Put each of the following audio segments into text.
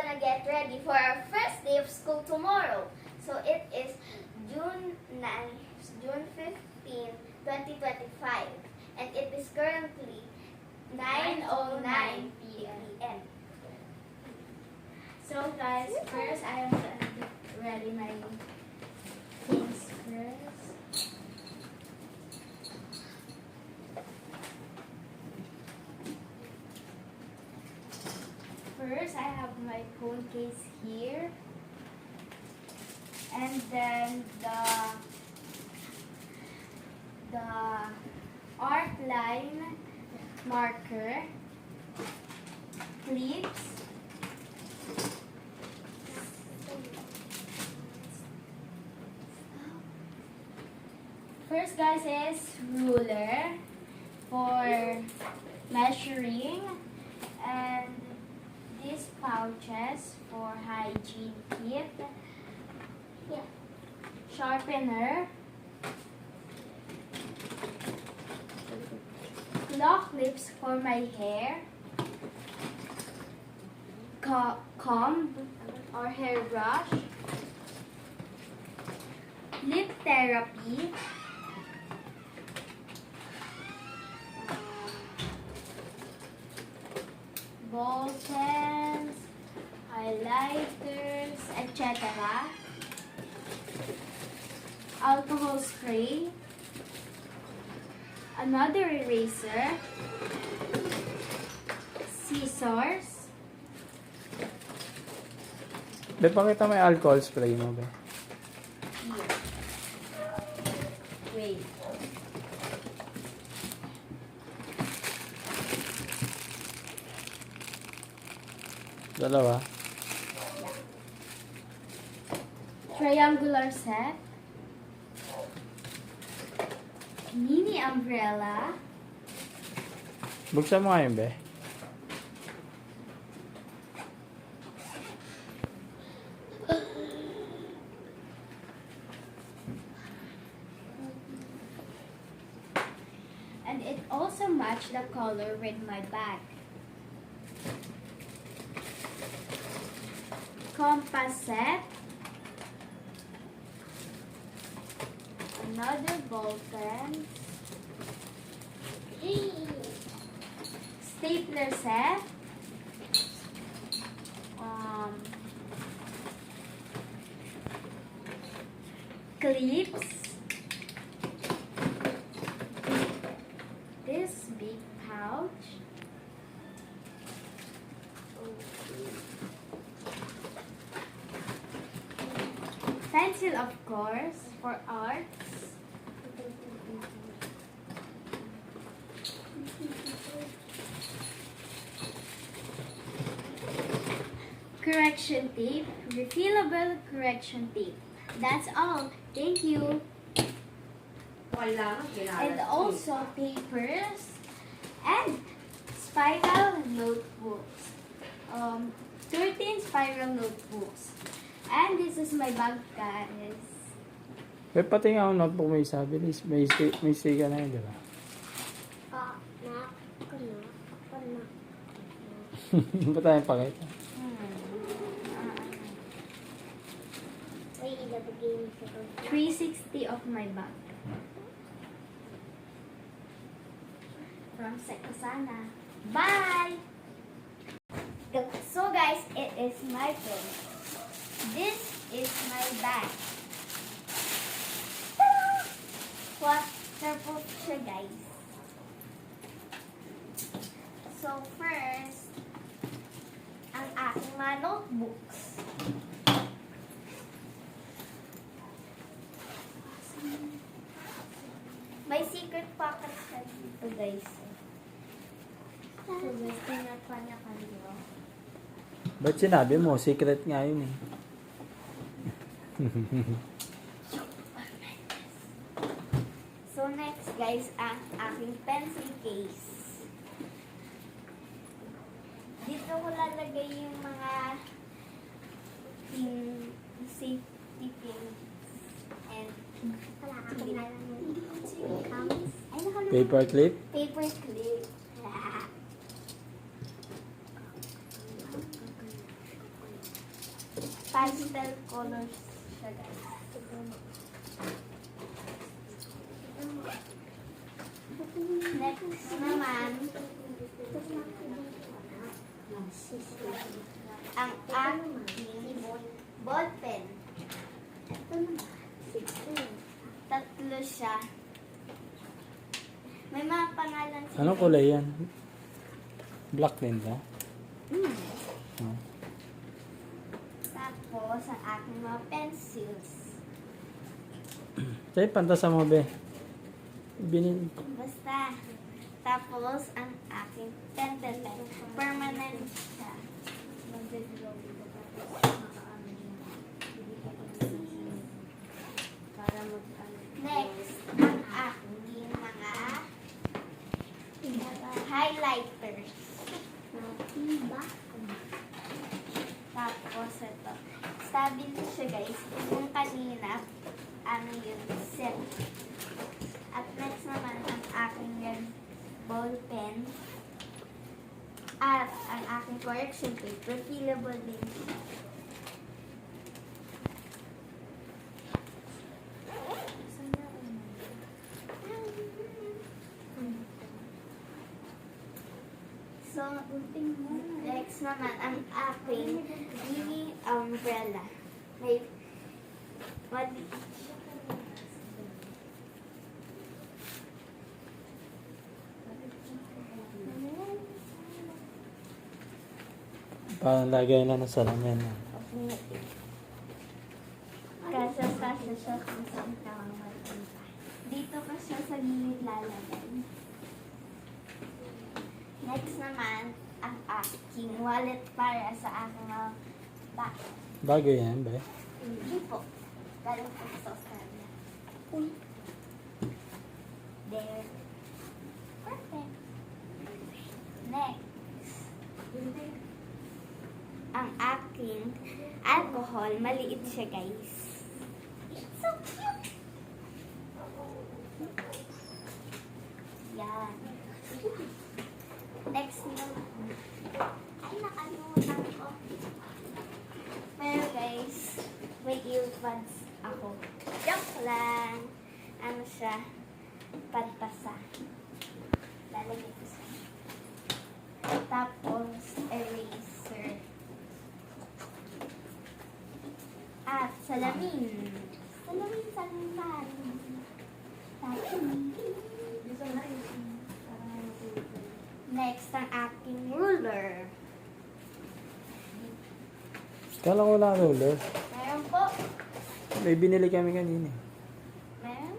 gonna get ready for our first day of school tomorrow. So it is June 15, 2025. And it is currently 9:09 p.m. So guys, first I am gonna get ready my things first. First, I have my phone case here. And then the art line marker, clips, first guys is ruler for measuring, and these pouches for hygiene kit, sharpener, claw clips for my hair, comb or hairbrush, lip therapy, ball pens, highlighters, etc. Alcohol spray, another eraser, scissors, Be, pakita mo yung alcohol spray mo, be. here. Wait. Dalawa. Triangular set, mini umbrella, Buksan mo nga yun, be. and it also matched the color with my bag. Compass set, another ball pen, stapler set, clips, this big pouch, pencil of course for arts, correction tape, refillable correction tape. That's all. Thank you. And also papers and spiral notebooks. 13 spiral notebooks. And this is my bag, guys. Be, pati nga ang notebook may isa. Bilis, may sticker na yun, di ba? Ba't tayo pakita? Wait, ilagay mo sa 360 of my bag. From Sekosana. Bye! So guys, it is my phone. This is my bag. Ta-da! Waterproof siya, guys. So first, ang aking mga notebooks. May secret pocket sa dito, guys. So guys, tingnan pa niya kanino. Ba't sinabi mo? Secret nga yun eh. So next, guys, ang aking pencil case. Dito ko lalagay yung mga safety pins and Paper clip? paper clip. pastel colors siya, guys. Next naman, ang aking ball pen. Tatlo siya. May mga pangalan siya. Anong kulay yan? Black din ba? Oh. Tapos, ang aking mga pencils. Sa'yo, pantasa mo, be. Basta. Tapos, ang aking pencil pen. Permanent siya. Next, ang aking mga highlighters. Tapos, ito. Stable siya, guys. Yung kanina, ano yun, set. At next naman, ang aking red ball pen. At ang aking correction tape. Refillable din siya. So, next naman, ang aking mini umbrella. May maliit. Parang lagay na ng salamin. Kasya siya kung saan ka magpunta. Dito ka siya sa gilid lalagay. Next naman, ang aking wallet para sa aking mga bag. Bago yan, be. Hindi po. Galing po sa Australia. There. Perfect. Next. Ang aking alcohol, maliit siya, guys. It's so cute! Yan. Next naman. Ay, nakalimutan ko. Pero guys, may earbuds ako. Joke lang. Ano siya? Pantasa. Lalagay ko siya. Tapos, eraser. At salamin. Salamin. Next, ang aking ruler. Kala ko wala ruler. Meron po. May binili kami kanina. Meron.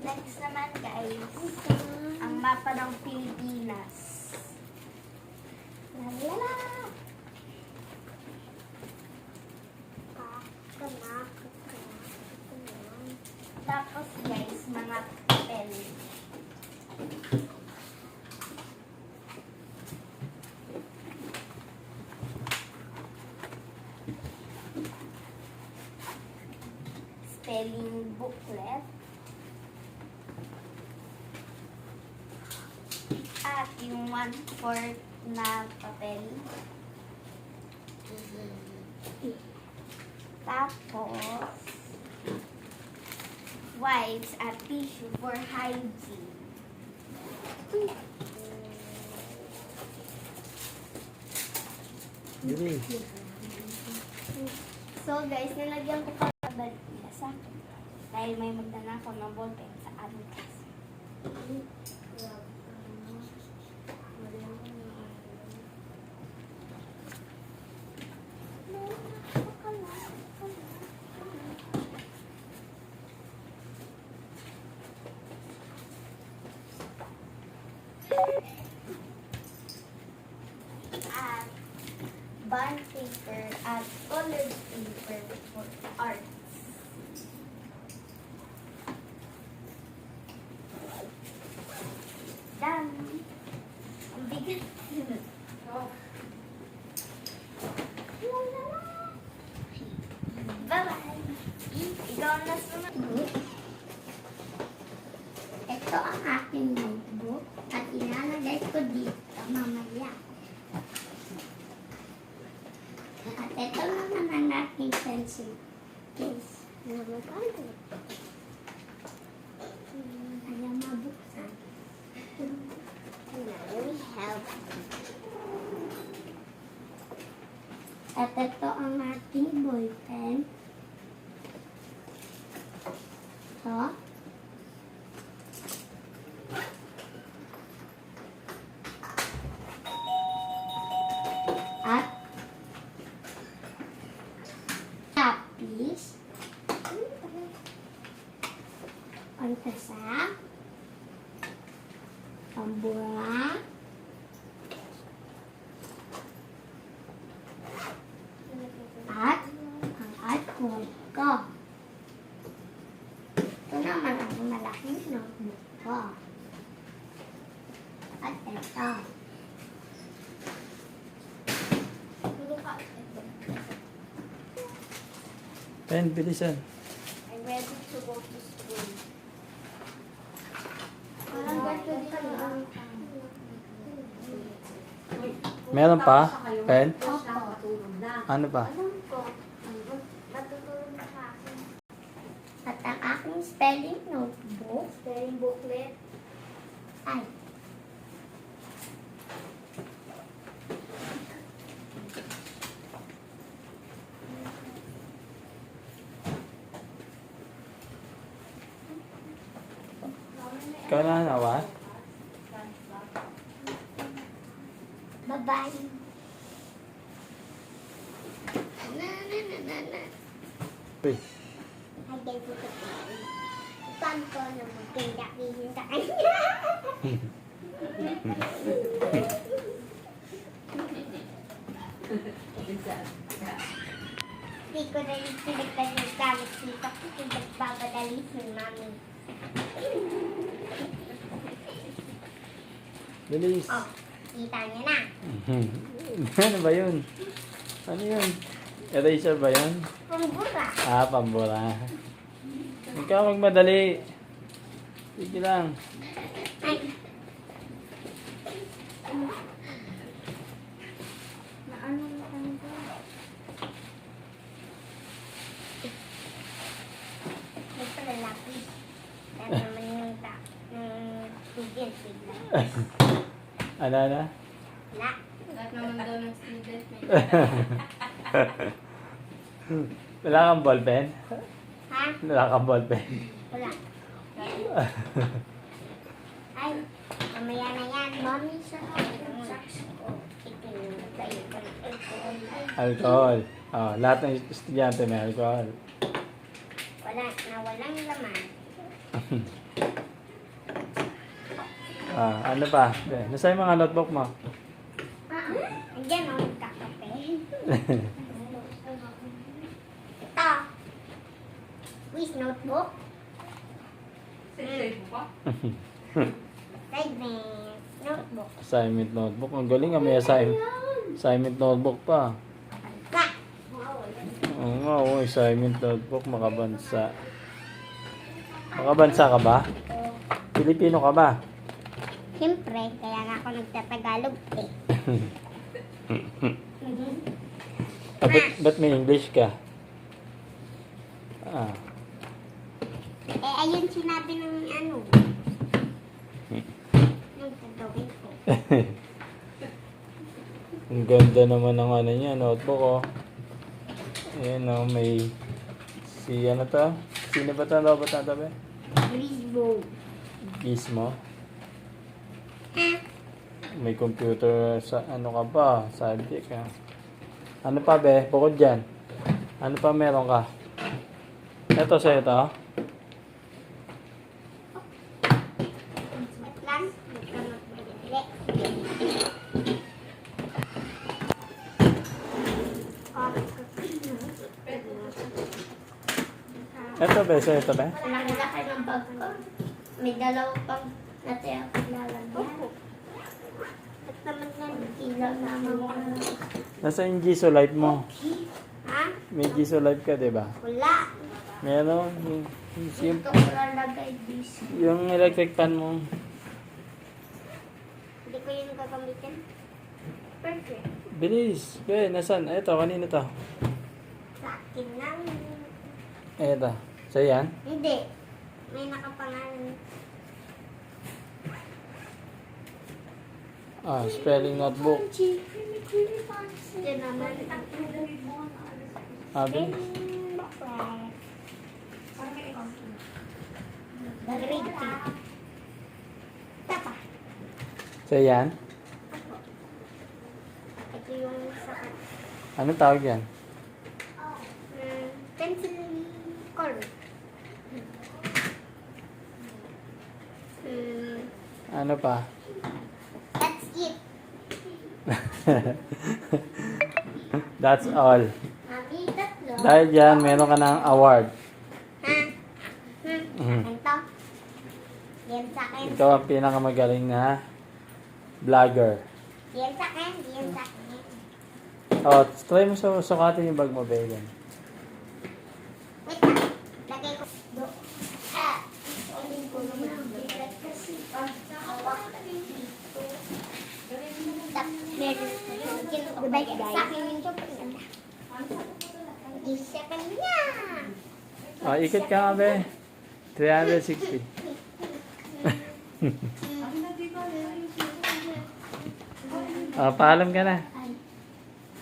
Next naman, guys, ang mapa ng Pilipinas. Lalala! Tapos, guys, mga pen. Spelling booklet. At yung 1/4 na papel. Tapos, wipes at tissue for hygiene. Bili. So guys, nilagyan ko pa balik nila sa akin. Dahil may magdala ko ng ballpen sa aming class. At bond paper at colored paper for arts. Dami. Ang bigat. Bye-bye. Ikaw na sumunod. Ito ang aking notebook at ilalagay ko dito mamaya. At ito naman ang Easy. Yes. Nabuksan. Ayaw mabuksan. Now we have. At ito ang ating ballpen. Ito. At tapis. Pantasa. Pambura. At ang artwork ko. Ito naman ang malaking notebook ko. At ito. Ben, bilisan. I'm ready to go to school. Parang ganito din ang Meron pa? Ben? Opo. Ano pa? Alam ko. Matutulog na sa akin. At ang aking spelling notebook. Spelling booklet. Ay. Ikaw na nawa? Bye-bye. Na. Uy. Hagay ko sa tayo. Paano ko na magtinda-kihin sa kanya? Hindi ko na yung pinagdagagamit dito kasi nagpapadali si mami. Bilis. Oh, kita niya na. Ano ba yun? Ano yun? Eraser ba yun? Pambura. Ah, pambura. Ikaw magmadali. Sige lang. Ay. Na ano na ano ba? May palalaki. Kaya naman yung student bigla. Ano na? Na. Lahat naman daw ng student may Wala kang ballpen? Ha? Wala kang ballpen? Wala. Ay, mamaya na yan. Mami, sa akin. Socks ko. Itinutay ko ng alcohol. Alcohol. Oh, lahat ng estudyante may alcohol. Wala, na walang laman. Ah, ano pa? Nasa yung mga notebook mo? Andiyan o, nagkakape. Ito. Quiz notebook. Save mo pa? Segment. Notebook. Assignment notebook. Ang galing nga may assignment notebook pa. Ka. Oo nga, assignment notebook. Makabansa. Makabansa ka ba? Pilipino ka ba? Siyempre, kaya nga ako nagtatagalog eh. Ba't may English ka? Ah. Eh, ayun sinabi ng ano. Yung gagawin ko. Ang ganda naman ng ano niya, notebook oh. Ayan oh, may si ano to? Sino ba ito? Robot na ito ba? Grisbo. Gizmo. May computer sa ano ka ba? Subject ka. Ano pa be? Bukod dyan. Ano pa meron ka? Ito sa ito. Wait lang. Nagkamagmadali. Ito be, sa ito be. Ang laki ng bag ko. May dalawa pang natira ko lalagyan. At naman yan, ilaw naman ko. Nasa yung Giso Live mo. Ha? May Giso Live ka, di ba? Wala. Meron. Yung, Ito ko lalagay this. yung electric fan mo. Hindi ko yun gagamitin. Perfect. Bilis. Be, nasan? Ito, kanino to? Sa akin lang. Eto. So yan. Hindi. May nakapangalan. Spelling notebook. Yan naman. Abi. Grade 3. Tapa. So yan. Ito yung sa Anong tawag yan? pencil cord. Ano pa? That's it. That's all. Mami, tatlo. Dahil dyan, meron ka ng award. Ha? Mhm. Ito. Yan sa akin. Ikaw ang pinakamagaling na vlogger. Yan sa akin. Yan sa akin. Oh, try mo sukatin yung bag mo, Belen. Wait lang. Lagay ko. Uling ko naman ang bigat kasi. Goodbye guys. Sa akin yung super ganda. Isa ka niya. Oh, ikot ka nga, Be. 360. Paalam ka na.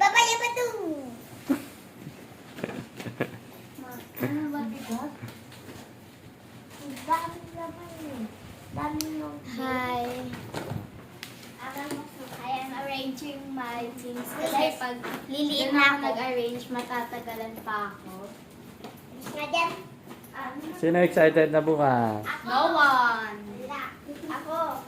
Babaya ba ito? Hi. I am arranging my things kasi pag liliit na ako nag-arrange, matatagalan pa ako. Nga dyan. Sino excited na bukas? No one. Ako.